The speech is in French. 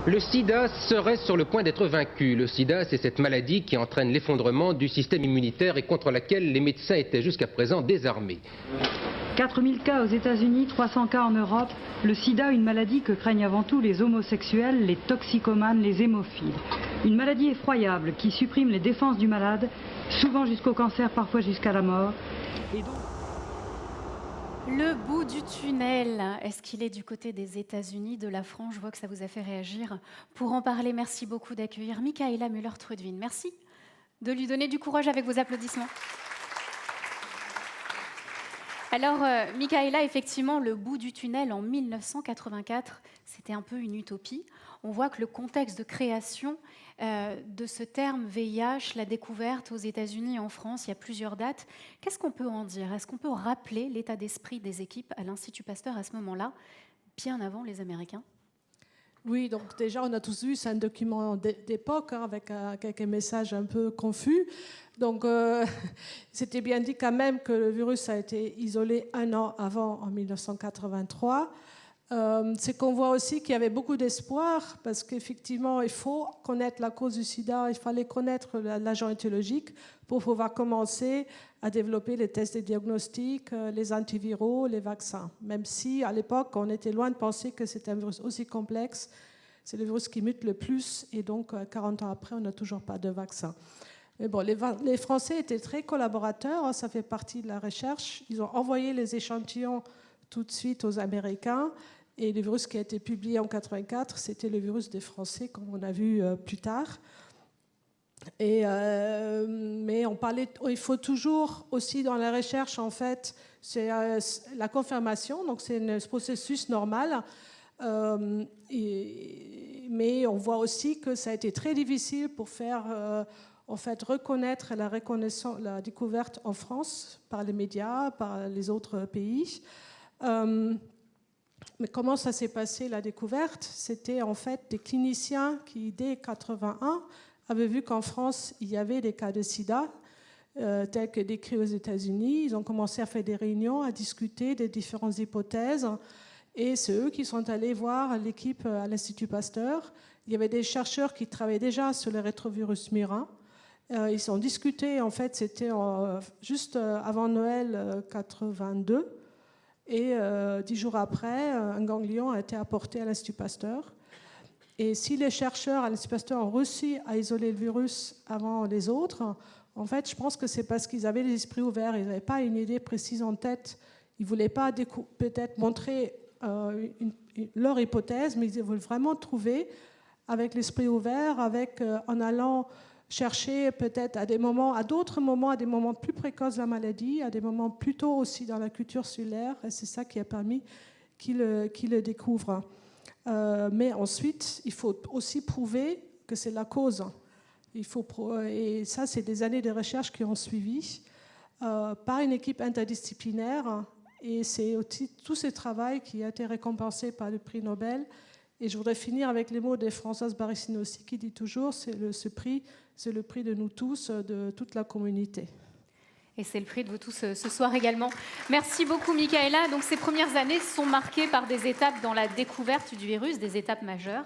Le sida serait sur le point d'être vaincu. Le sida, c'est cette maladie qui entraîne l'effondrement du système immunitaire et contre laquelle les médecins étaient jusqu'à présent désarmés. 4000 cas aux États-Unis, 300 cas en Europe. Le sida, une maladie que craignent avant tout les homosexuels, les toxicomanes, les hémophiles. Une maladie effroyable qui supprime les défenses du malade, souvent jusqu'au cancer, parfois jusqu'à la mort. Et donc... Le bout du tunnel, est-ce qu'il est du côté des États-Unis, de la France? Je vois que ça vous a fait réagir. Pour en parler, merci beaucoup d'accueillir Michaela Müller-Trudwin. Merci de lui donner du courage avec vos applaudissements. Alors, Michaela, effectivement, le bout du tunnel en 1984, c'était un peu une utopie. On voit que le contexte de création de ce terme VIH, la découverte aux États-Unis et en France, il y a plusieurs dates. Qu'est-ce qu'on peut en dire? Est-ce qu'on peut rappeler l'état d'esprit des équipes à l'Institut Pasteur à ce moment-là, bien avant les Américains? Oui, donc déjà, on a tous vu, c'est un document d'époque, hein, avec quelques messages un peu confus. Donc, c'était bien dit quand même que le virus a été isolé 1 an avant, en 1983. C'est qu'on voit aussi qu'il y avait beaucoup d'espoir, parce qu'effectivement, il faut connaître la cause du sida, il fallait connaître l'agent étiologique pour pouvoir commencer à développer les tests de diagnostic, les antiviraux, les vaccins. Même si, à l'époque, on était loin de penser que c'était un virus aussi complexe. C'est le virus qui mute le plus, et donc 40 ans après, on n'a toujours pas de vaccin. Mais bon, les Français étaient très collaborateurs, hein, ça fait partie de la recherche. Ils ont envoyé les échantillons tout de suite aux Américains. Et le virus qui a été publié en 1984, c'était le virus des Français, comme on a vu plus tard. Mais on parlait, il faut toujours aussi dans la recherche, en fait, c'est la confirmation, donc c'est un processus normal. Mais on voit aussi que ça a été très difficile pour faire en fait, reconnaître la découverte en France par les médias, par les autres pays. Mais comment ça s'est passé, la découverte? C'était en fait des cliniciens qui, dès 1981, avaient vu qu'en France, il y avait des cas de sida, tels que décrits aux États-Unis. Ils ont commencé à faire des réunions, à discuter des différentes hypothèses. Et c'est eux qui sont allés voir l'équipe à l'Institut Pasteur. Il y avait des chercheurs qui travaillaient déjà sur le rétrovirus murin. Ils ont discuté, en fait, c'était juste avant Noël 82. Et 10 jours après, un ganglion a été apporté à l'Institut Pasteur. Et si les chercheurs à l'Institut Pasteur ont réussi à isoler le virus avant les autres, en fait, je pense que c'est parce qu'ils avaient les esprits ouverts. Ils n'avaient pas une idée précise en tête. Ils ne voulaient pas peut-être montrer leur hypothèse, mais ils voulaient vraiment trouver, avec l'esprit ouvert, en allant chercher peut-être à d'autres moments, à des moments plus précoces de la maladie, à des moments plus tôt aussi dans la culture cellulaire, et c'est ça qui a permis qu'ils le découvrent. Mais ensuite, il faut aussi prouver que c'est la cause. Et ça, c'est des années de recherche qui ont suivi par une équipe interdisciplinaire, et c'est aussi tout ce travail qui a été récompensé par le prix Nobel. Et je voudrais finir avec les mots de Françoise Barré-Sinoussi qui dit toujours ce prix, c'est le prix de nous tous, de toute la communauté. Et c'est le prix de vous tous ce soir également. Merci beaucoup, Michaela. Donc, ces premières années sont marquées par des étapes dans la découverte du virus, des étapes majeures.